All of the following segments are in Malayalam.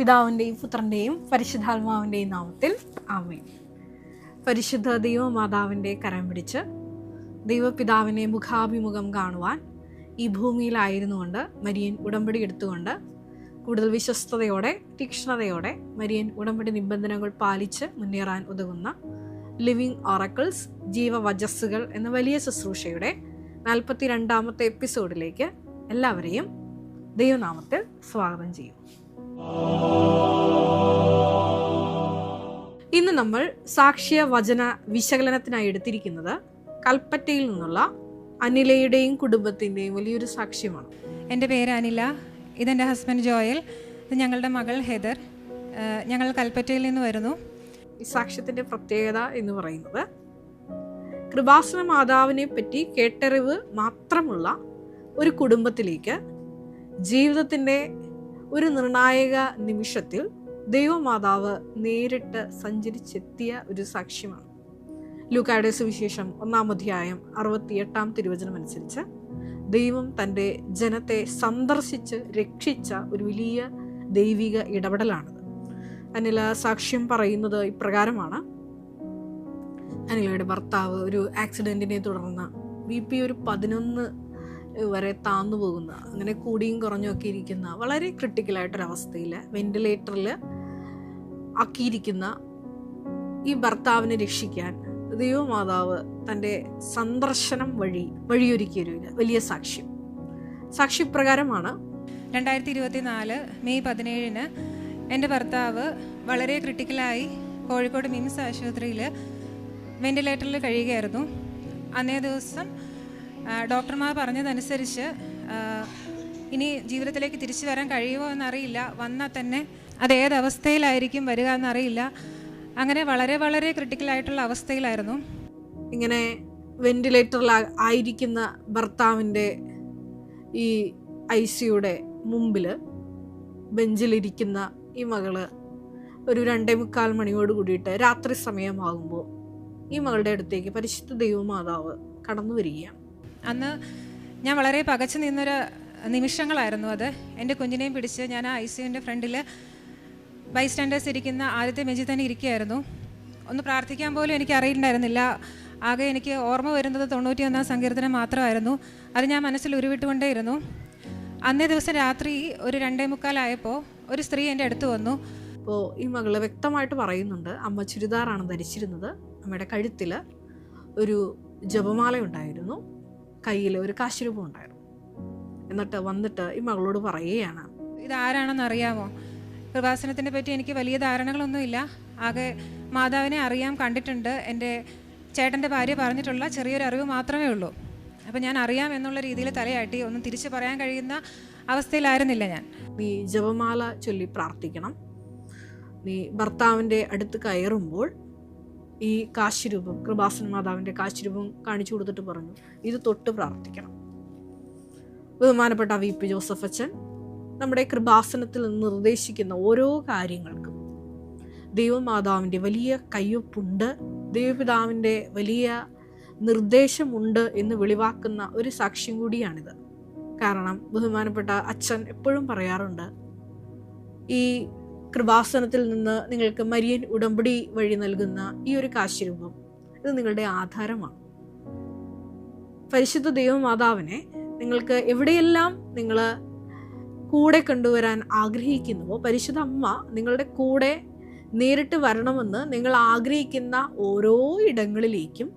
പിതാവിൻ്റെയും പുത്രൻ്റെയും പരിശുദ്ധാത്മാവിൻ്റെയും നാമത്തിൽ ആമേൻ. പരിശുദ്ധ ദൈവമാതാവിൻ്റെ കരം പിടിച്ച് ദൈവപിതാവിനെ മുഖാഭിമുഖം കാണുവാൻ ഈ ഭൂമിയിലായിരുന്നുകൊണ്ട് മരിയൻ ഉടമ്പടി എടുത്തുകൊണ്ട് കൂടുതൽ വിശ്വസ്തയോടെ തീക്ഷ്ണതയോടെ മരിയൻ ഉടമ്പടി നിബന്ധനകൾ പാലിച്ച് മുന്നേറാൻ ഉതകുന്ന ലിവിങ് ഓറക്കിൾസ് ജീവവചസ്സുകൾ എന്ന വലിയ ശുശ്രൂഷയുടെ 42ാമത്തെ എപ്പിസോഡിലേക്ക് എല്ലാവരെയും ദൈവനാമത്തിൽ സ്വാഗതം ചെയ്യും. ഇന്ന് നമ്മൾ സാക്ഷ്യ വചന വിശകലനത്തിനായി എടുത്തിരിക്കുന്നത് കൽപ്പറ്റയിൽ നിന്നുള്ള അനിലയുടെയും കുടുംബത്തിൻ്റെയും വലിയൊരു സാക്ഷ്യമാണ്. എൻ്റെ പേര് അനില, ഇതെൻ്റെ ഹസ്ബൻഡ് ജോയൽ, ഇത് ഞങ്ങളുടെ മകൾ ഹെദർ. ഞങ്ങൾ കൽപ്പറ്റയിൽ നിന്ന് വരുന്നു. ഈ സാക്ഷ്യത്തിൻ്റെ പ്രത്യേകത എന്ന് പറയുന്നത് കൃപാസന മാതാവിനെ പറ്റി കേട്ടറിവ് മാത്രമുള്ള ഒരു കുടുംബത്തിലേക്ക് ജീവിതത്തിൻ്റെ ഒരു നിർണായക നിമിഷത്തിൽ ദൈവമാതാവ് നേരിട്ട് സഞ്ചരിച്ചെത്തിയ ഒരു സാക്ഷ്യമാണ്. ലൂക്കായുടെ സുവിശേഷം 1-ാം അധ്യായം 68-ാം തിരുവചനം അനുസരിച്ച് ദൈവം തൻ്റെ ജനത്തെ സന്ദർശിച്ച് രക്ഷിച്ച ഒരു വലിയ ദൈവിക ഇടപെടലാണിത്. അനില സാക്ഷ്യം പറയുന്നത് ഇപ്രകാരമാണ്. അനിലയുടെ ഭർത്താവ് ഒരു ആക്സിഡൻറ്റിനെ തുടർന്ന് BP ഒരു 11 വരെ താന്നു പോകുന്ന, അങ്ങനെ കൂടിയും കുറഞ്ഞൊക്കെ ഇരിക്കുന്ന വളരെ ക്രിട്ടിക്കലായിട്ടൊരവസ്ഥയിൽ വെന്റിലേറ്ററിൽ ആക്കിയിരിക്കുന്ന ഈ ഭർത്താവിനെ രക്ഷിക്കാൻ ദൈവമാതാവ് തൻ്റെ സന്ദർശനം വഴിയൊരുക്കിയൊരു വലിയ സാക്ഷ്യപ്രകാരമാണ്. 2024 മെയ് 17 എൻ്റെ ഭർത്താവ് വളരെ ക്രിട്ടിക്കലായി കോഴിക്കോട് മിംസ് ആശുപത്രിയിൽ വെന്റിലേറ്ററിൽ കഴിയുകയായിരുന്നു. അന്നേ ദിവസം ഡോക്ടർമാർ പറഞ്ഞതനുസരിച്ച് ഇനി ജീവിതത്തിലേക്ക് തിരിച്ചു വരാൻ കഴിയുമോ എന്നറിയില്ല, വന്നാൽ തന്നെ അത് ഏതവസ്ഥയിലായിരിക്കും വരിക എന്നറിയില്ല. അങ്ങനെ വളരെ വളരെ ക്രിട്ടിക്കലായിട്ടുള്ള അവസ്ഥയിലായിരുന്നു. ഇങ്ങനെ വെന്റിലേറ്ററിൽ ആയിരിക്കുന്ന ഭർത്താവിൻ്റെ ഈ ICUയുടെ മുമ്പിൽ ബെഞ്ചിലിരിക്കുന്ന ഈ മകള് ഒരു 2:45 മണിയോട് കൂടിയിട്ട് രാത്രി സമയമാകുമ്പോൾ ഈ മകളുടെ അടുത്തേക്ക് പരിശുദ്ധ ദൈവമാതാവ് കടന്നു വരികയാണ്. അന്ന് ഞാൻ വളരെ പകച്ചു നിന്നൊരു നിമിഷങ്ങളായിരുന്നു അത്. എൻ്റെ കുഞ്ഞിനെയും പിടിച്ച് ഞാൻ ആ ICUവിൻ്റെ ഫ്രണ്ടിൽ ബൈസ്റ്റാൻഡേഴ്സ് ഇരിക്കുന്ന ആദ്യത്തെ ബെഞ്ചിൽ തന്നെ ഇരിക്കുകയായിരുന്നു. ഒന്ന് പ്രാർത്ഥിക്കാൻ പോലും എനിക്ക് അറിയിട്ടുണ്ടായിരുന്നില്ല. ആകെ എനിക്ക് ഓർമ്മ വരുന്നത് 91-ാം സങ്കീർത്തനം മാത്രമായിരുന്നു. അത് ഞാൻ മനസ്സിൽ ഉരുവിട്ടുകൊണ്ടേയിരുന്നു. അന്നേ ദിവസം രാത്രി ഒരു 2:45 ഒരു സ്ത്രീ എൻ്റെ അടുത്ത് വന്നു. അപ്പോൾ ഈ മകള് വ്യക്തമായിട്ട് പറയുന്നുണ്ട്, അമ്മ ചുരിദാറാണ് ധരിച്ചിരുന്നത്, അമ്മയുടെ കഴുത്തിൽ ഒരു ജപമാല ഉണ്ടായിരുന്നു, കയ്യിൽ ഒരു കാശുരൂപം ഉണ്ടായിരുന്നു. എന്നിട്ട് വന്നിട്ട് ഈ മകളോട് പറയുകയാണ്, ഇതാരാണെന്ന് അറിയാമോ? കൃപാസനത്തിനെ പറ്റി എനിക്ക് വലിയ ധാരണകളൊന്നുമില്ല. ആകെ മാതാവിനെ അറിയാം, കണ്ടിട്ടുണ്ട്. എൻ്റെ ചേട്ടൻ്റെ ഭാര്യ പറഞ്ഞിട്ടുള്ള ചെറിയൊരു അറിവ് മാത്രമേ ഉള്ളൂ. അപ്പം ഞാൻ അറിയാം എന്നുള്ള രീതിയിൽ തലയാട്ടി. ഒന്നും തിരിച്ചു പറയാൻ കഴിയുന്ന അവസ്ഥയിലായിരുന്നില്ല ഞാൻ. നീ ജപമാല ചൊല്ലി പ്രാർത്ഥിക്കണം. നീ ഭർത്താവിൻ്റെ അടുത്ത് കയറുമ്പോൾ ഈ കാശുരൂപം, കൃപാസന മാതാവിൻ്റെ കാശുരൂപം കാണിച്ചു കൊടുത്തിട്ട് പറഞ്ഞു, ഇത് തൊട്ട് പ്രാർത്ഥിക്കണം. ബഹുമാനപ്പെട്ട VP ജോസഫ് അച്ഛൻ നമ്മുടെ കൃപാസനത്തിൽ നിന്ന് നിർദ്ദേശിക്കുന്ന ഓരോ കാര്യങ്ങൾക്കും ദൈവമാതാവിൻ്റെ വലിയ കയ്യൊപ്പുണ്ട്, ദൈവപിതാവിൻ്റെ വലിയ നിർദ്ദേശമുണ്ട് എന്ന് വെളിവാക്കുന്ന ഒരു സാക്ഷ്യം കൂടിയാണിത്. കാരണം ബഹുമാനപ്പെട്ട അച്ഛൻ എപ്പോഴും പറയാറുണ്ട്, ഈ കൃപാസനത്തിൽ നിന്ന് നിങ്ങൾക്ക് മരിയൻ ഉടമ്പടി വഴി നൽകുന്ന ഈ ഒരു കാശുരൂപം ഇത് നിങ്ങളുടെ ആധാരമാണ്. പരിശുദ്ധ ദൈവമാതാവിനെ നിങ്ങൾക്ക് എവിടെയെല്ലാം നിങ്ങൾ കൂടെ കൊണ്ടുവരാൻ ആഗ്രഹിക്കുന്നുവോ, പരിശുദ്ധ അമ്മ നിങ്ങളുടെ കൂടെ നേരിട്ട് വരണമെന്ന് നിങ്ങൾ ആഗ്രഹിക്കുന്ന ഓരോ ഇടങ്ങളിലേക്കും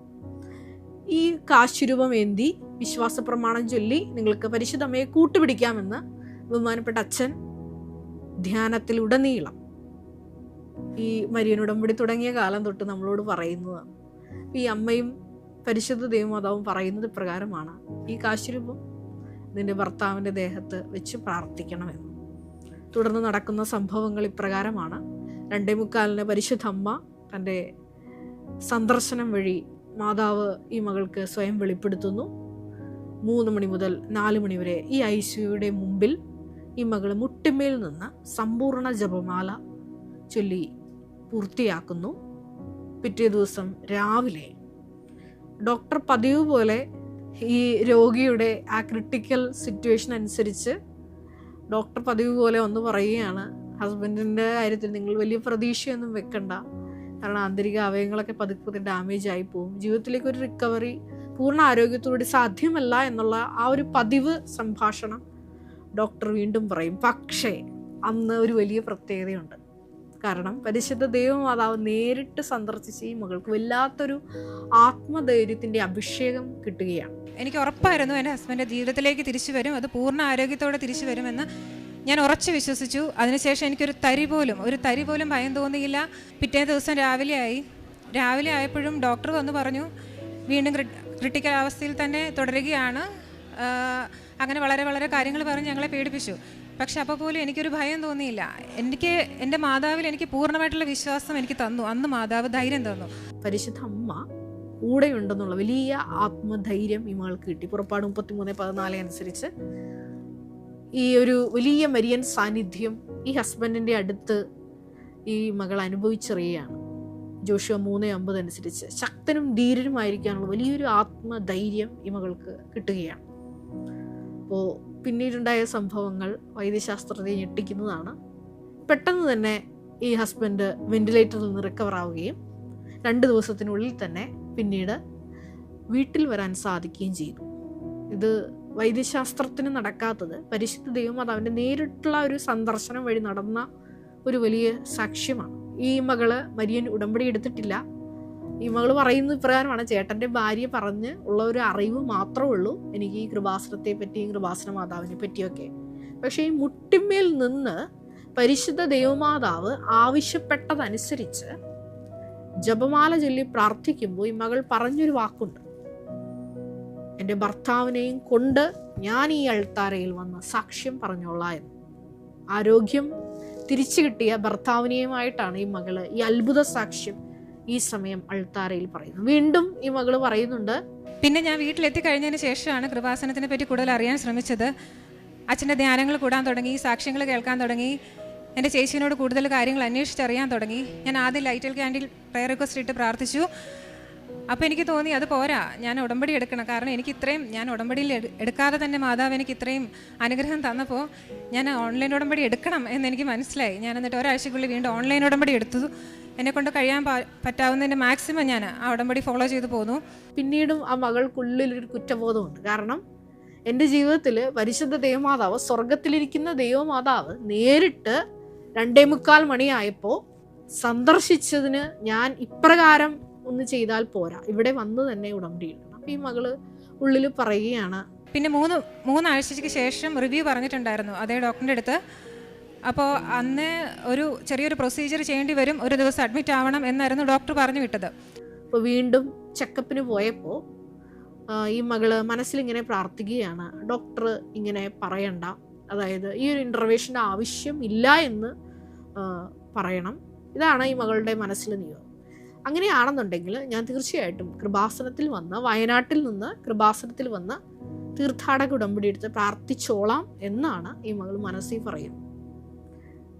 ഈ കാശുരൂപം ഏന്തി വിശ്വാസ പ്രമാണം ചൊല്ലി നിങ്ങൾക്ക് പരിശുദ്ധ അമ്മയെ കൂട്ടുപിടിക്കാമെന്ന് ബഹുമാനപ്പെട്ട അച്ഛൻ ധ്യാനത്തിലുടനീളം ഈ മരിയൻ ഉടമ്പടി തുടങ്ങിയ കാലം തൊട്ട് നമ്മളോട് പറയുന്നതാണ്. ഈ അമ്മയും പരിശുദ്ധ ദൈവമാതാവും പറയുന്നത് പ്രകാരമാണ്, ഈ കാശുരൂപം നിന്റെ ഭർത്താവിൻ്റെ ദേഹത്ത് വെച്ച് പ്രാർത്ഥിക്കണമെന്ന്. തുടർന്ന് നടക്കുന്ന സംഭവങ്ങൾ ഇപ്രകാരമാണ്. 2:45 പരിശുദ്ധ അമ്മ തൻ്റെ സന്ദർശനം വഴി മാതാവ് ഈ മകൾക്ക് സ്വയം വെളിപ്പെടുത്തുന്നു. 3 മണി മുതൽ 4 മണി വരെ ഈ ICUയുടെ മുമ്പിൽ ഈ മകൾ മുട്ടിമേൽ നിന്ന് സമ്പൂർണ്ണ ജപമാല ചൊല്ലി പൂർത്തിയാക്കുന്നു. പിറ്റേ ദിവസം രാവിലെ ഡോക്ടർ പതിവ് പോലെ ഈ രോഗിയുടെ ആ ക്രിട്ടിക്കൽ സിറ്റുവേഷൻ അനുസരിച്ച് ഡോക്ടർ പതിവ് പോലെ ഒന്ന് പറയുകയാണ്, ഹസ്ബൻഡിൻ്റെ കാര്യത്തിൽ നിങ്ങൾ വലിയ പ്രതീക്ഷയൊന്നും വെക്കണ്ട, കാരണം ആന്തരിക അവയവങ്ങളൊക്കെ പതുക്കെ ഡാമേജ് ആയി പോകും, ജീവിതത്തിലേക്ക് ഒരു റിക്കവറി പൂർണ്ണ ആരോഗ്യത്തോടെ സാധ്യമല്ല എന്നുള്ള ആ ഒരു പതിവ് സംഭാഷണം ഡോക്ടർ വീണ്ടും പറയും. പക്ഷേ അന്ന് ഒരു വലിയ പ്രത്യേകതയുണ്ട്. കാരണം പരിശുദ്ധ ദൈവമാതാവ് നേരിട്ട് സന്ദർശിച്ച് ഈ മകൾക്ക് വല്ലാത്തൊരു ആത്മധൈര്യത്തിൻ്റെ അഭിഷേകം കിട്ടുകയാണ്. എനിക്ക് ഉറപ്പായിരുന്നു എൻ്റെ ഹസ്ബൻഡ് ജീവിതത്തിലേക്ക് തിരിച്ചു വരും, അത് പൂർണ്ണ ആരോഗ്യത്തോടെ തിരിച്ചു വരുമെന്ന് ഞാൻ ഉറച്ചു വിശ്വസിച്ചു. അതിനുശേഷം എനിക്കൊരു തരി പോലും ഭയം തോന്നിയില്ല. പിറ്റേ ദിവസം രാവിലെ ആയപ്പോഴും ഡോക്ടർ വന്ന് പറഞ്ഞു വീണ്ടും ക്രിട്ടിക്കൽ അവസ്ഥയിൽ തന്നെ തുടരുകയാണ്. അങ്ങനെ വളരെ കാര്യങ്ങൾ പറഞ്ഞ് ഞങ്ങളെ പേടിപ്പിച്ചു. പക്ഷെ അപ്പോൾ പോലും എനിക്കൊരു ഭയം തോന്നിയില്ല. എൻ്റെ മാതാവിൽ എനിക്ക് പൂർണ്ണമായിട്ടുള്ള വിശ്വാസം എനിക്ക് തന്നു. അന്ന് മാതാവ് ധൈര്യം തന്നു. പരിശുദ്ധ അമ്മ കൂടെയുണ്ടെന്നുള്ള വലിയ ആത്മധൈര്യം ഈ മകൾക്ക് കിട്ടി. പുറപ്പാട് 33:14 അനുസരിച്ച് ഈ ഒരു വലിയ മരിയൻ സാന്നിധ്യം ഈ ഹസ്ബൻഡിൻ്റെ അടുത്ത് ഈ മകൾ അനുഭവിച്ചറിയുകയാണ്. ജോഷുവ 3:50 അനുസരിച്ച് ശക്തനും ധീരനുമായിരിക്കാനുള്ള വലിയൊരു ആത്മധൈര്യം ഈ മകൾക്ക് കിട്ടുകയാണ്. അപ്പോൾ പിന്നീടുണ്ടായ സംഭവങ്ങൾ വൈദ്യശാസ്ത്രത്തെ ഞെട്ടിക്കുന്നതാണ്. പെട്ടെന്ന് തന്നെ ഈ ഹസ്ബൻഡ് വെന്റിലേറ്ററിൽ നിന്ന് റിക്കവർ ആവുകയും 2 ദിവസത്തിനുള്ളിൽ തന്നെ പിന്നീട് വീട്ടിൽ വരാൻ സാധിക്കുകയും ചെയ്തു. ഇത് വൈദ്യശാസ്ത്രത്തിന് നടക്കാത്തത് പരിശുദ്ധ ദൈവമാതാവിൻ്റെ നേരിട്ടുള്ള ഒരു സന്ദർശനം വഴി നടന്ന ഒരു വലിയ സാക്ഷ്യമാണ്. ഈ മകള് മരിയൻ ഉടമ്പടി എടുത്തിട്ടില്ല. ഈ മകൾ പറയുന്ന ഇപ്രകാരമാണ്, ചേട്ടൻ്റെ ഭാര്യ പറഞ്ഞ് ഉള്ള ഒരു അറിവ് മാത്രമേ ഉള്ളൂ എനിക്ക് ഈ കൃപാസനത്തെ പറ്റിയും കൃപാസന മാതാവിനെ പറ്റിയൊക്കെ. പക്ഷേ ഈ മുട്ടിന്മേൽ നിന്ന് പരിശുദ്ധ ദൈവമാതാവ് ആവശ്യപ്പെട്ടതനുസരിച്ച് ജപമാല ചൊല്ലി പ്രാർത്ഥിക്കുമ്പോൾ ഈ മകൾ പറഞ്ഞൊരു വാക്കുണ്ട്, എൻ്റെ ഭർത്താവിനെയും കൊണ്ട് ഞാൻ ഈ അൾത്താരയിൽ വന്ന് സാക്ഷ്യം പറഞ്ഞോളാം എന്ന്. ആരോഗ്യം തിരിച്ചു കിട്ടിയ ഭർത്താവിനെയുമായിട്ടാണ് ഈ മകള് ഈ അത്ഭുത സാക്ഷ്യം ഈ സമയം അൾത്താരയിൽ പറയുന്നു. വീണ്ടും ഈ മകള് പറയുന്നുണ്ട്, പിന്നെ ഞാൻ വീട്ടിലെത്തി കഴിഞ്ഞതിന് ശേഷമാണ് കൃപാസനത്തിനെ പറ്റി കൂടുതൽ അറിയാൻ ശ്രമിച്ചത്. അച്ഛൻ്റെ ധ്യാനങ്ങൾ കൂടാൻ തുടങ്ങി, സാക്ഷ്യങ്ങൾ കേൾക്കാൻ തുടങ്ങി, എൻ്റെ ചേച്ചീനോട് കൂടുതൽ കാര്യങ്ങൾ അന്വേഷിച്ചറിയാൻ തുടങ്ങി. ഞാൻ ആദ്യം ലൈറ്റൽ ക്യാൻഡിൽ പ്രയർ റിക്വസ്റ്റ് ഇട്ട് പ്രാർത്ഥിച്ചു. അപ്പോൾ എനിക്ക് തോന്നി അത് പോരാ, ഞാൻ ഉടമ്പടി എടുക്കണം. കാരണം ഞാൻ ഉടമ്പടിയിൽ എടുക്കാതെ തന്നെ മാതാവ് എനിക്ക് ഇത്രയും അനുഗ്രഹം തന്നപ്പോൾ ഞാൻ ഓൺലൈൻ ഉടമ്പടി എടുക്കണം എന്നെനിക്ക് മനസ്സിലായി. ഞാൻ എന്നിട്ട് ഒരാഴ്ചക്കുള്ളിൽ വീണ്ടും ഓൺലൈൻ ഉടമ്പടി എടുത്തു. എന്നെക്കൊണ്ട് കഴിയാൻ പറ്റാവുന്നതിൻ്റെ മാക്സിമം ഞാൻ ആ ഉടമ്പടി ഫോളോ ചെയ്തു പോന്നു. പിന്നീടും ആ മകൾക്കുള്ളിലൊരു കുറ്റബോധമുണ്ട്. കാരണം എൻ്റെ ജീവിതത്തിൽ പരിശുദ്ധ ദൈവമാതാവ്, സ്വർഗത്തിലിരിക്കുന്ന ദൈവമാതാവ് നേരിട്ട് 2:45 മണിയായപ്പോൾ സന്ദർശിച്ചതിന് ഞാൻ ഇപ്രകാരം ഒന്ന് ചെയ്താൽ പോരാ, ഇവിടെ വന്ന് തന്നെ ഉടമ്പടി എടുക്കണം. അപ്പം ഈ മകള് ഉള്ളിൽ പറയുകയാണ്. പിന്നെ മൂന്നാഴ്ചയ്ക്ക് ശേഷം റിവ്യൂ പറഞ്ഞിട്ടുണ്ടായിരുന്നു അതേ ഡോക്ടറിൻ്റെ അടുത്ത്. അപ്പോൾ അന്ന് ഒരു ചെറിയൊരു പ്രൊസീജിയർ ചെയ്യേണ്ടി വരും, ഒരു ദിവസം അഡ്മിറ്റ് ആവണം എന്നായിരുന്നു ഡോക്ടർ പറഞ്ഞു വിട്ടത്. അപ്പോൾ വീണ്ടും ചെക്കപ്പിന് പോയപ്പോൾ ഈ മകള് മനസ്സിലിങ്ങനെ പ്രാർത്ഥിക്കുകയാണ്, ഡോക്ടർ ഇങ്ങനെ പറയണ്ട, അതായത് ഈ ഒരു ഇൻ്റർവെൻഷൻ്റെ ആവശ്യം ഇല്ല എന്ന് പറയണം. ഇതാണ് ഈ മകളുടെ മനസ്സിൽ നിയോഗം. അങ്ങനെയാണെന്നുണ്ടെങ്കിൽ ഞാൻ തീർച്ചയായിട്ടും കൃപാസനത്തിൽ വന്ന്, വയനാട്ടിൽ നിന്ന് കൃപാസനത്തിൽ വന്ന് തീർത്ഥാടക ഉടമ്പടി എടുത്ത് പ്രാർത്ഥിച്ചോളാം എന്നാണ് ഈ മകൾ മനസ്സിൽ പറയുന്നത്.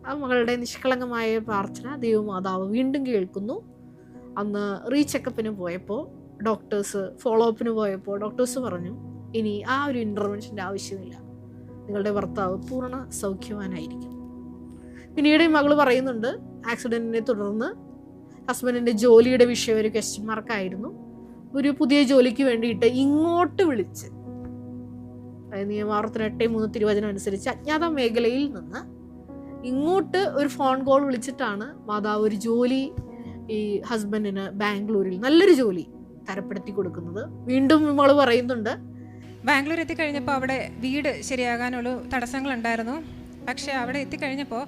ആ മകളുടെ നിഷ്കളങ്കമായ പ്രാർത്ഥന ദൈവമാതാവ് വീണ്ടും കേൾക്കുന്നു. അന്ന് റീചെക്കപ്പിന് പോയപ്പോൾ ഫോളോ അപ്പിന് പോയപ്പോൾ ഡോക്ടേഴ്സ് പറഞ്ഞു, ഇനി ആ ഒരു ഇൻ്റർവെൻഷൻ്റെ ആവശ്യമില്ല, നിങ്ങളുടെ ഭർത്താവ് പൂർണ്ണ സൗഖ്യവാനായിരിക്കും. പിന്നീട് ഈ മകൾ പറയുന്നുണ്ട്, ആക്സിഡൻറ്റിനെ തുടർന്ന് ഹസ്ബൻഡിൻ്റെ ജോലിയുടെ വിഷയം ഒരു ക്വസ്റ്റ്യൻ മാർക്കായിരുന്നു. ഒരു പുതിയ ജോലിക്ക് വേണ്ടിയിട്ട് ഇങ്ങോട്ട് വിളിച്ച്, അതായത് നിയമാവർത്തനം 8:3 തിരുവചനം അനുസരിച്ച് അജ്ഞാത മേഖലയിൽ നിന്ന് ഇങ്ങോട്ട് ഒരു ഫോൺ കോൾ വിളിച്ചിട്ടാണ് മാതാവ് ഒരു ജോലി ഈ ഹസ്ബൻഡിന് ബാംഗ്ലൂരിൽ നല്ലൊരു ജോലി തരപ്പെടുത്തി കൊടുക്കുന്നത്. വീണ്ടും നമ്മൾ പറയുന്നുണ്ട്, ബാംഗ്ലൂർ എത്തിക്കഴിഞ്ഞപ്പോൾ അവിടെ വീട് ശരിയാകാനുള്ള തടസ്സങ്ങളുണ്ടായിരുന്നു. പക്ഷേ അവിടെ എത്തിക്കഴിഞ്ഞപ്പോൾ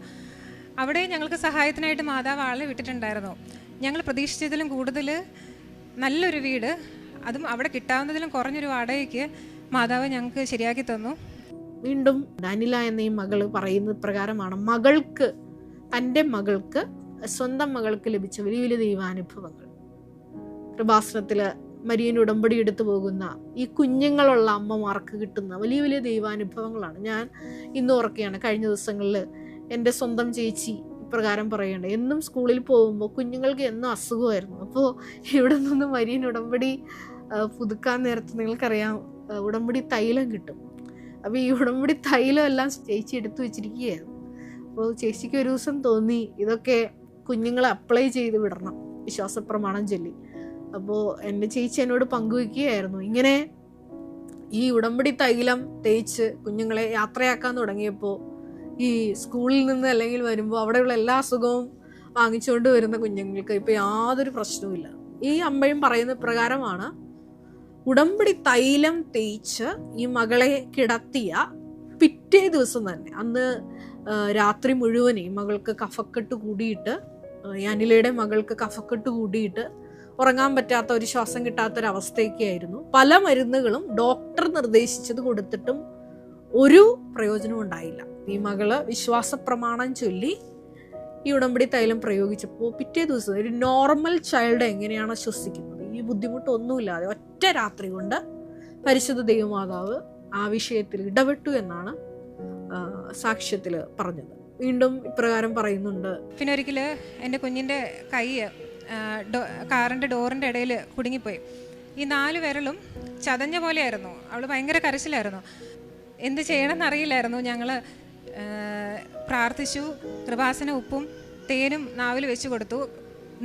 അവിടെ ഞങ്ങൾക്ക് സഹായത്തിനായിട്ട് മാതാവ് ആളെ വിട്ടിട്ടുണ്ടായിരുന്നു. ഞങ്ങൾ പ്രതീക്ഷിച്ചതിലും കൂടുതൽ നല്ലൊരു വീട്, അതും അവിടെ കിട്ടാവുന്നതിലും കുറഞ്ഞൊരു വാടകയ്ക്ക് മാതാവ് ഞങ്ങൾക്ക് ശരിയാക്കി തന്നു. വീണ്ടും ഡാനില എന്ന ഈ മകള് പറയുന്നത് പ്രകാരമാണ്, തൻ്റെ മകൾക്ക് സ്വന്തം മകൾക്ക് ലഭിച്ച വലിയ വലിയ ദൈവാനുഭവങ്ങൾ, കൃപാസനത്തില് മരിയൻ ഉടമ്പടി എടുത്തു പോകുന്ന ഈ കുഞ്ഞുങ്ങളുള്ള അമ്മമാർക്ക് കിട്ടുന്ന വലിയ വലിയ ദൈവാനുഭവങ്ങളാണ്. ഞാൻ ഇന്ന് ഓർക്കുകയാണ്, കഴിഞ്ഞ ദിവസങ്ങളിൽ എൻ്റെ സ്വന്തം ചേച്ചി ഇപ്രകാരം പറയേണ്ടത്, എന്നും സ്കൂളിൽ പോകുമ്പോൾ കുഞ്ഞുങ്ങൾക്ക് എന്നും അസുഖമായിരുന്നു. അപ്പോൾ ഇവിടെ നിന്ന് മരിയൻ ഉടമ്പടി പുതുക്കാൻ നേരത്ത് നിങ്ങൾക്കറിയാം ഉടമ്പടി തൈലം കിട്ടും. അപ്പോൾ ഈ ഉടമ്പടി തൈലം എല്ലാം ചേച്ചി എടുത്തു വെച്ചിരിക്കുകയായിരുന്നു. അപ്പോൾ ചേച്ചിക്ക് ഒരു ദിവസം തോന്നി ഇതൊക്കെ കുഞ്ഞുങ്ങളെ അപ്ലൈ ചെയ്ത് വിടണം, വിശ്വാസപ്രമാണം ചൊല്ലി. അപ്പോൾ എൻ്റെ ചേച്ചി എന്നോട് പങ്കുവയ്ക്കുകയായിരുന്നു, ഇങ്ങനെ ഈ ഉടമ്പടി തൈലം തേച്ച് കുഞ്ഞുങ്ങളെ യാത്രയാക്കാൻ തുടങ്ങിയപ്പോൾ ഈ സ്കൂളിൽ നിന്ന് അല്ലെങ്കിൽ വരുമ്പോൾ അവിടെയുള്ള എല്ലാ അസുഖവും വാങ്ങിച്ചുകൊണ്ട് വരുന്ന കുഞ്ഞുങ്ങൾക്ക് ഇപ്പോൾ യാതൊരു പ്രശ്നവുമില്ല. ഈ അമ്മയും പറയുന്ന പ്രകാരമാണ്, ഉടമ്പടി തൈലം തേച്ച് ഈ മകളെ കിടത്തിയ പിറ്റേ ദിവസം തന്നെ, അന്ന് രാത്രി മുഴുവൻ ഈ മകൾക്ക് കഫക്കെട്ട് കൂടിയിട്ട്, ഈ അനിലയുടെ മകൾക്ക് കഫക്കെട്ട് കൂടിയിട്ട് ഉറങ്ങാൻ പറ്റാത്ത, ഒരു ശ്വാസം കിട്ടാത്തൊരവസ്ഥയൊക്കെയായിരുന്നു. പല മരുന്നുകളും ഡോക്ടർ നിർദ്ദേശിച്ചത് കൊടുത്തിട്ടും ഒരു പ്രയോജനവും ഉണ്ടായില്ല. ഈ മകള് വിശ്വാസപ്രമാണം ചൊല്ലി ഈ ഉടമ്പടി തൈലം പ്രയോഗിച്ചപ്പോൾ പിറ്റേ ദിവസം ഒരു നോർമൽ ചൈൽഡ് എങ്ങനെയാണ് ശ്വസിക്കുന്നത്, ഈ ബുദ്ധിമുട്ടൊന്നുമില്ലാതെ ഒറ്റ രാത്രി കൊണ്ട് പരിശുദ്ധ ദൈവമാതാവ് ആ വിഷയത്തിൽ ഇടപെട്ടു എന്നാണ് സാക്ഷ്യത്തിൽ പറഞ്ഞത്. വീണ്ടും ഇപ്രകാരം പറയുന്നുണ്ട്, പിന്നെ ഒരിക്കൽ എൻ്റെ കുഞ്ഞിൻ്റെ കൈ കാറിൻ്റെ ഡോറിൻ്റെ ഇടയിൽ കുടുങ്ങിപ്പോയി. ഈ 4 വിരലും ചതഞ്ഞ പോലെയായിരുന്നു. അവൾ ഭയങ്കര കരച്ചിലായിരുന്നു. എന്ത് ചെയ്യണമെന്ന് അറിയില്ലായിരുന്നു. ഞങ്ങൾ പ്രാർത്ഥിച്ചു. കൃപാസന ഉപ്പും തേനും നാവിൽ വെച്ച് കൊടുത്തു.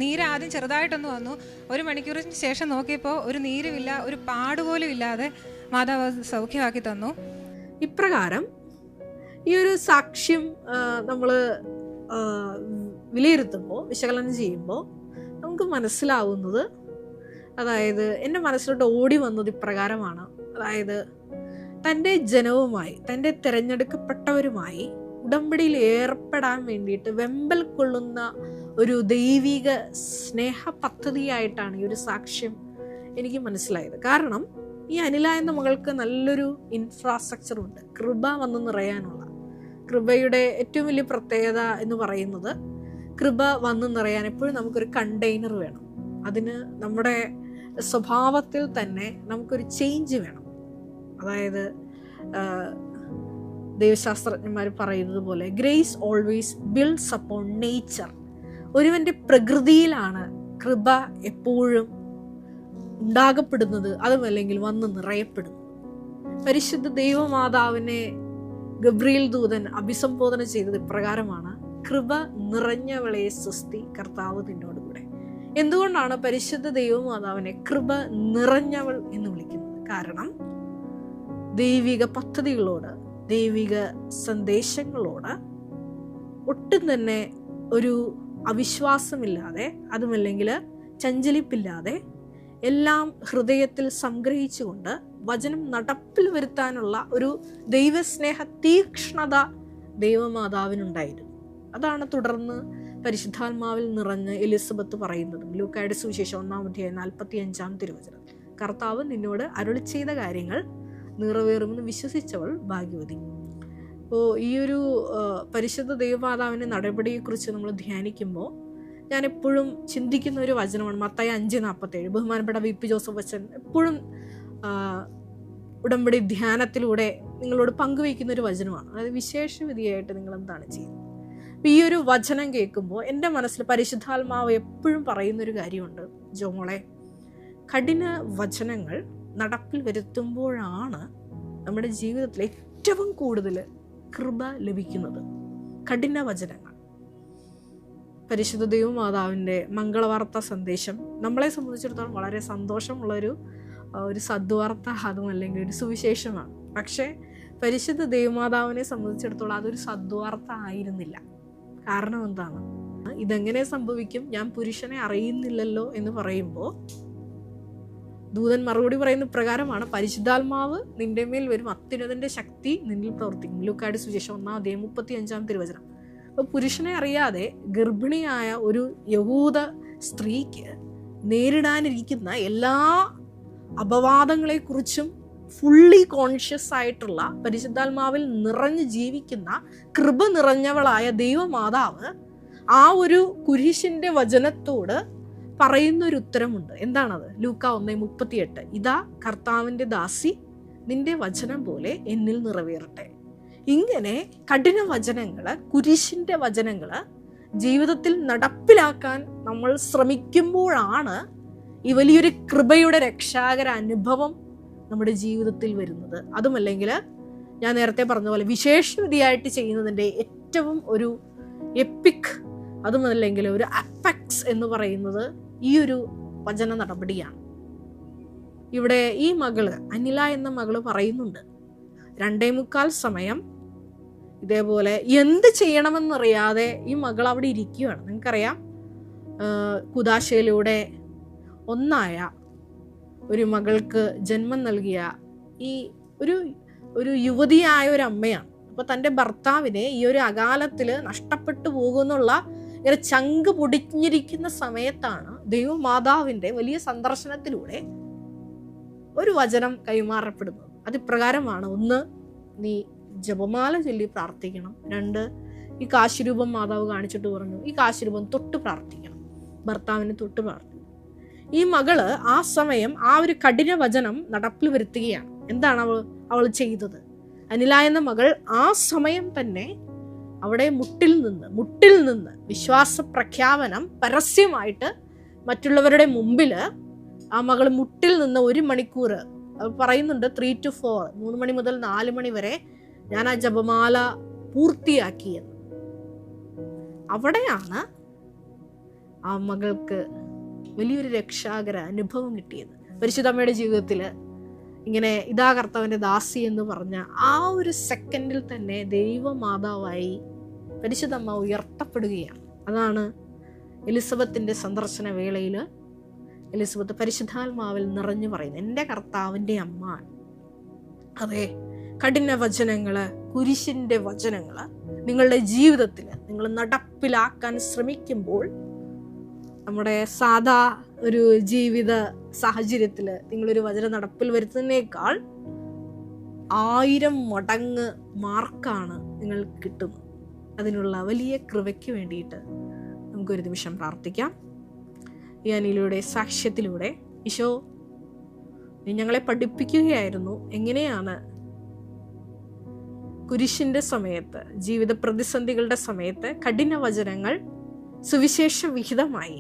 നീര് ആദ്യം ചെറുതായിട്ടൊന്ന് വന്നു. 1 മണിക്കൂറിന് ശേഷം നോക്കിയപ്പോൾ ഒരു നീരുമില്ല, ഒരു പാടുപോലും ഇല്ലാതെ മാതാവ് സൗഖ്യമാക്കി തന്നു. ഇപ്രകാരം ഈ ഒരു സാക്ഷ്യം നമ്മൾ വിലയിരുത്തുമ്പോൾ, വിശകലനം ചെയ്യുമ്പോൾ നമുക്ക് മനസ്സിലാവുന്നത്, അതായത് എൻ്റെ മനസ്സിലോട്ട് ഓടി വന്നത് ഇപ്രകാരമാണ്. അതായത് തൻ്റെ ജനവുമായി, തൻ്റെ തിരഞ്ഞെടുക്കപ്പെട്ടവരുമായി ഉടമ്പടിയിൽ ഏർപ്പെടാൻ വേണ്ടിയിട്ട് വെമ്പൽ കൊള്ളുന്ന ഒരു ദൈവിക സ്നേഹ പദ്ധതിയായിട്ടാണ് ഈ ഒരു സാക്ഷ്യം എനിക്ക് മനസ്സിലായത്. കാരണം ഈ അനില എന്ന മകൾക്ക് നല്ലൊരു ഇൻഫ്രാസ്ട്രക്ചറുണ്ട്, കൃപ വന്ന് നിറയാനുള്ള. കൃപയുടെ ഏറ്റവും വലിയ പ്രത്യേകത എന്ന് പറയുന്നത്, കൃപ വന്ന് നിറയാൻ എപ്പോഴും നമുക്കൊരു കണ്ടെയ്നർ വേണം. അതിന് നമ്മുടെ സ്വഭാവത്തിൽ തന്നെ നമുക്കൊരു ചേഞ്ച് വേണം. അതായത് ദൈവശാസ്ത്രജ്ഞന്മാർ പറയുന്നത് പോലെ, grace always builds upon nature. ഒരുവൻ്റെ പ്രകൃതിയിലാണ് കൃപ എപ്പോഴും ഉണ്ടാകപ്പെടുന്നത്, അതുമല്ലെങ്കിൽ വന്ന് നിറയപ്പെടുന്നത്. പരിശുദ്ധ ദൈവമാതാവിനെ ഗബ്രിയേൽ ദൂതൻ അഭിസംബോധന ചെയ്തത് ഇപ്രകാരമാണ്, കൃപ നിറഞ്ഞവളെ സ്വസ്തി, കർത്താവ് നിന്നോട് കൂടെ. എന്തുകൊണ്ടാണ് പരിശുദ്ധ ദൈവമാതാവിനെ കൃപ നിറഞ്ഞവൾ എന്ന് വിളിക്കുന്നത്? കാരണം ദൈവിക പദ്ധതികളോട്, ദൈവിക സന്ദേശങ്ങളോട് ഒട്ടും തന്നെ ഒരു അവിശ്വാസമില്ലാതെ, അതുമല്ലെങ്കിൽ ചഞ്ചലിപ്പില്ലാതെ എല്ലാം ഹൃദയത്തിൽ സംഗ്രഹിച്ചുകൊണ്ട് വചനം നടപ്പിൽ വരുത്താനുള്ള ഒരു ദൈവസ്നേഹ തീക്ഷ്ണത ദൈവമാതാവിനുണ്ടായിരുന്നു. അതാണ് തുടർന്ന് പരിശുദ്ധാത്മാവിൽ നിറഞ്ഞ് എലിസബത്ത് പറയുന്നതും. ലൂക്കായുടെ സുവിശേഷം 1-ാം അധ്യായം 45-ാം തിരുവചനം, കർത്താവ് നിന്നോട് അരുളി ചെയ്ത കാര്യങ്ങൾ നിറവേറുമെന്ന് വിശ്വസിച്ചവൾ ഭാഗ്യവതി. അപ്പോൾ ഈ ഒരു പരിശുദ്ധ ദൈവമാതാവിൻ്റെ നടപടിയെക്കുറിച്ച് നമ്മൾ ധ്യാനിക്കുമ്പോൾ ഞാൻ എപ്പോഴും ചിന്തിക്കുന്ന ഒരു വചനമാണ് മത്തായി 5:47. ബഹുമാനപ്പെട്ട വി.പി. ജോസഫ് അച്ഛൻ എപ്പോഴും ഉടമ്പടി ധ്യാനത്തിലൂടെ നിങ്ങളോട് പങ്കുവയ്ക്കുന്ന ഒരു വചനമാണ്. അതായത് വിശേഷവിധിയായിട്ട് നിങ്ങൾ എന്താണ് ചെയ്യുന്നത്. അപ്പം ഈ ഒരു വചനം കേൾക്കുമ്പോൾ എൻ്റെ മനസ്സിൽ പരിശുദ്ധാത്മാവ് എപ്പോഴും പറയുന്നൊരു കാര്യമുണ്ട്, ജോമോളെ, കഠിന വചനങ്ങൾ നടപ്പിൽ വരുത്തുമ്പോഴാണ് നമ്മുടെ ജീവിതത്തിൽ ഏറ്റവും കൂടുതൽ കൃപ ലഭിക്കുന്നത്. കഠിന വചനങ്ങൾ. പരിശുദ്ധ ദൈവമാതാവിൻ്റെ മംഗളവാർത്ത സന്ദേശം നമ്മളെ സംബന്ധിച്ചിടത്തോളം വളരെ സന്തോഷമുള്ളൊരു സദ്വാർത്ത, അതുമല്ലെങ്കിൽ ഒരു സുവിശേഷമാണ്. പക്ഷേ പരിശുദ്ധ ദൈവമാതാവിനെ സംബന്ധിച്ചിടത്തോളം അതൊരു സദ്വാർത്ത ആയിരുന്നില്ല. കാരണം എന്താണ്? ഇതെങ്ങനെ സംഭവിക്കും, ഞാൻ പുരുഷനെ അറിയുന്നില്ലല്ലോ എന്ന് പറയുമ്പോൾ ദൂതൻ മറുപടി പറയുന്ന പ്രകാരമാണ്, പരിശുദ്ധാത്മാവ് നിന്റെ മേൽ വരും, അത്യുന്നതന്റെ ശക്തി നിന്നിൽ പ്രവർത്തിക്കും. ലൂക്കായുടെ സുവിശേഷം 1-ാം അധ്യായം 35-ാം തിരുവചനം. അപ്പോൾ പുരുഷനെ അറിയാതെ ഗർഭിണിയായ ഒരു യഹൂദ സ്ത്രീക്ക് നേരിടാനിരിക്കുന്ന എല്ലാ അപവാദങ്ങളെക്കുറിച്ചും ഫുള്ളി കോൺഷ്യസ് ആയിട്ടുള്ള, പരിശുദ്ധാത്മാവിൽ നിറഞ്ഞു ജീവിക്കുന്ന കൃപ നിറഞ്ഞവളായ ദൈവമാതാവ് ആ ഒരു കുരിശിന്റെ വചനത്തോട് പറയുന്നൊരു ഉത്തരമുണ്ട്. എന്താണത്? ലൂക്ക 1:38. ഇതാ കർത്താവിൻ്റെ ദാസി, നിന്റെ വചനം പോലെ എന്നിൽ നിറവേറട്ടെ. ഇങ്ങനെ കഠിന വചനങ്ങള്, കുരിശിന്റെ വചനങ്ങള് ജീവിതത്തിൽ നടപ്പിലാക്കാൻ നമ്മൾ ശ്രമിക്കുമ്പോഴാണ് ഈ വലിയൊരു കൃപയുടെ രക്ഷാകര അനുഭവം നമ്മുടെ ജീവിതത്തിൽ വരുന്നത്. അതുമല്ലെങ്കിൽ ഞാൻ നേരത്തെ പറഞ്ഞ പോലെ വിശേഷവിധിയായിട്ട് ചെയ്യുന്നതിൻ്റെ ഏറ്റവും ഒരു എപ്പിക്, അതുമല്ലെങ്കിൽ ഒരു അപ്പെക്സ് എന്ന് പറയുന്നത് ഈ ഒരു വചന നടപടിയാണ്. ഇവിടെ ഈ മകള്, അനില എന്ന മകള് പറയുന്നുണ്ട്, 2:45 സമയം ഇതേപോലെ എന്ത് ചെയ്യണമെന്നറിയാതെ ഈ മകൾ അവിടെ ഇരിക്കുകയാണ്. നിങ്ങൾക്കറിയാം, കുദാശയിലൂടെ ഒന്നായ ഒരു മകൾക്ക് ജന്മം നൽകിയ ഈ ഒരു യുവതിയായ ഒരു അമ്മയാണ്. അപ്പോൾ തൻ്റെ ഭർത്താവിനെ ഈ ഒരു അകാലത്തിൽ നഷ്ടപ്പെട്ടു പോകുന്നുള്ള ഇങ്ങനെ ചങ്ക് പൊടിഞ്ഞിരിക്കുന്ന സമയത്താണ് ദൈവമാതാവിൻ്റെ വലിയ സന്ദർശനത്തിലൂടെ ഒരു വചനം കൈമാറപ്പെടുന്നത്. അത് ഇപ്രകാരമാണ്: 1, നീ ജപമാല ചൊല്ലി പ്രാർത്ഥിക്കണം. 2, ഈ കാശിരൂപം മാതാവ് കാണിച്ചിട്ട് പറഞ്ഞു, ഈ കാശിരൂപം തൊട്ട് പ്രാർത്ഥിക്കണം, ഭർത്താവിനെ തൊട്ട് പ്രാർത്ഥിക്കണം. ഈ മകള് ആ സമയം ആ ഒരു കഠിന വചനം നടപ്പിൽ വരുത്തുകയാണ്. എന്താണ് അവൾ ചെയ്തത്? അനില എന്ന മകൾ ആ സമയം തന്നെ അവിടെ മുട്ടിൽ നിന്ന് വിശ്വാസ പ്രഖ്യാപനം പരസ്യമായിട്ട് മറ്റുള്ളവരുടെ മുമ്പിൽ ആ മകൾ മുട്ടിൽ നിന്ന് 1 മണിക്കൂർ പറയുന്നുണ്ട്, 3 to 4, 3 മണി മുതൽ 4 മണി വരെ ഞാൻ ആ ജപമാല പൂർത്തിയാക്കിയെന്ന്. അവിടെയാണ് ആ മകൾക്ക് വലിയൊരു രക്ഷാകര അനുഭവം കിട്ടിയത്. പരിശുദ്ധമ്മയുടെ ജീവിതത്തിൽ ഇങ്ങനെ ഇതാ കർത്താവിൻ്റെ ദാസി എന്ന് പറഞ്ഞ ആ ഒരു സെക്കൻഡിൽ തന്നെ ദൈവമാതാവായി പരിശുദ്ധമ്മ ഉയർത്തപ്പെടുകയാണ്. അതാണ് എലിസബത്തിൻ്റെ സന്ദർശന വേളയിൽ എലിസബത്ത് പരിശുദ്ധാത്മാവിൽ നിറഞ്ഞു പറയുന്നത്, എൻ്റെ കർത്താവിൻ്റെ അമ്മ. അതെ, കഠിന വചനങ്ങള്, കുരിശിൻ്റെ വചനങ്ങള് നിങ്ങളുടെ ജീവിതത്തിൽ നിങ്ങൾ നടപ്പിലാക്കാൻ ശ്രമിക്കുമ്പോൾ, നമ്മുടെ സാധാ ഒരു ജീവിത സാഹചര്യത്തിൽ നിങ്ങളൊരു വചനം നടപ്പിൽ വരുത്തുന്നതിനേക്കാൾ 1000 മടങ്ങ് മാർക്കാണ് നിങ്ങൾക്ക് കിട്ടുന്നത്. അതിനുള്ള വലിയ കൃപയ്ക്ക് വേണ്ടിയിട്ട് നമുക്കൊരു നിമിഷം പ്രാർത്ഥിക്കാം. ഈ അനിലയുടെ സാക്ഷ്യത്തിലൂടെ ഈശോ നീ ഞങ്ങളെ പഠിപ്പിക്കുകയായിരുന്നു എങ്ങനെയാണ് കുരിശിൻ്റെ സമയത്ത്, ജീവിത പ്രതിസന്ധികളുടെ സമയത്ത് കഠിന വചനങ്ങൾ സുവിശേഷ വിഹിതമായി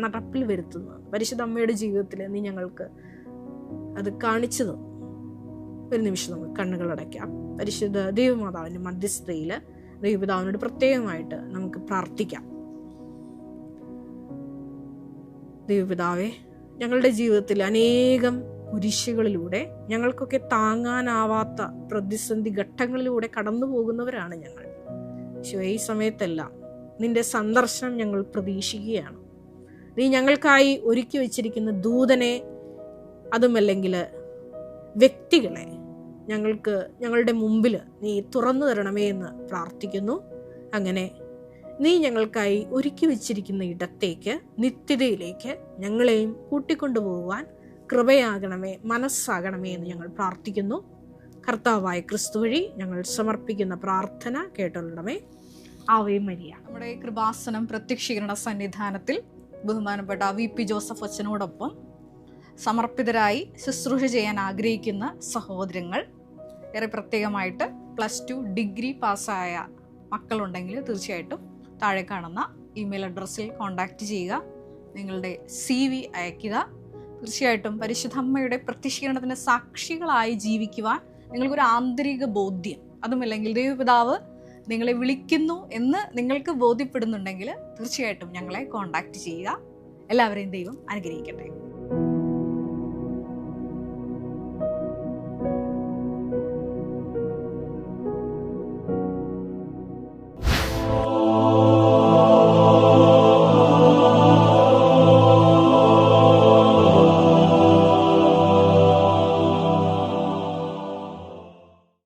നടപ്പിൽ വരുത്തുന്നത്. പരിശുദ്ധ അമ്മയുടെ ജീവിതത്തിൽ നീ ഞങ്ങൾക്ക് അത് കാണിച്ചു തന്നു. ഒരു നിമിഷം നമുക്ക് കണ്ണുകൾ അടയ്ക്കാം. പരിശുദ്ധ ദൈവമാതാവിൻ്റെ മധ്യസ്ഥതയിൽ ദൈവപിതാവിനോട് പ്രത്യേകമായിട്ട് നമുക്ക് പ്രാർത്ഥിക്കാം. ദൈവപിതാവേ, ഞങ്ങളുടെ ജീവിതത്തിൽ അനേകം കുരിശുകളിലൂടെ, ഞങ്ങൾക്കൊക്കെ താങ്ങാനാവാത്ത പ്രതിസന്ധി ഘട്ടങ്ങളിലൂടെ കടന്നു പോകുന്നവരാണ് ഞങ്ങൾ. ഈ സമയത്തെല്ലാം നിന്റെ സന്ദർശനം ഞങ്ങൾ പ്രതീക്ഷിക്കുകയാണ്. നീ ഞങ്ങൾക്കായി ഒരുക്കി വച്ചിരിക്കുന്ന ദൂതനെ, അതുമല്ലെങ്കിൽ വ്യക്തികളെ ഞങ്ങളുടെ മുമ്പിൽ നീ തുറന്നു തരണമേ എന്ന് പ്രാർത്ഥിക്കുന്നു. അങ്ങനെ നീ ഞങ്ങൾക്കായി ഒരുക്കി വച്ചിരിക്കുന്ന ഇടത്തേക്ക്, നിത്യതയിലേക്ക് ഞങ്ങളെയും കൂട്ടിക്കൊണ്ടുപോകുവാൻ കൃപയാകണമേ, മനസ്സാകണമേ എന്ന് ഞങ്ങൾ പ്രാർത്ഥിക്കുന്നു. കർത്താവായ ക്രിസ്തു വഴി ഞങ്ങൾ സമർപ്പിക്കുന്ന പ്രാർത്ഥന കേട്ടൊള്ളണമേ. Ave Maria. നമ്മുടെ കൃപാസനം പ്രത്യക്ഷീകരണ സന്നിധാനത്തിൽ ബഹുമാനപ്പെട്ട VP ജോസഫ് അച്ഛനോടൊപ്പം സമർപ്പിതരായി ശുശ്രൂഷ ചെയ്യാൻ ആഗ്രഹിക്കുന്ന സഹോദരങ്ങൾ, ഏറെ പ്രത്യേകമായിട്ട് +2 ഡിഗ്രി പാസ്സായ മക്കളുണ്ടെങ്കിൽ തീർച്ചയായിട്ടും താഴെ കാണുന്ന ഇമെയിൽ അഡ്രസ്സിൽ കോൺടാക്റ്റ് ചെയ്യുക. നിങ്ങളുടെ CV അയയ്ക്കുക. തീർച്ചയായിട്ടും പരിശുദ്ധ അമ്മയുടെ പ്രത്യക്ഷീകരണത്തിന് സാക്ഷികളായി ജീവിക്കുവാൻ നിങ്ങൾക്കൊരു ആന്തരിക ബോധ്യം, അതുമല്ലെങ്കിൽ ദൈവപിതാവ് നിങ്ങളെ വിളിക്കുന്നു എന്ന് നിങ്ങൾക്ക് ബോധ്യപ്പെടുന്നുണ്ടെങ്കിൽ തീർച്ചയായിട്ടും ഞങ്ങളെ കോൺടാക്റ്റ് ചെയ്യുക. എല്ലാവരെയും ദൈവം അനുഗ്രഹിക്കട്ടെ.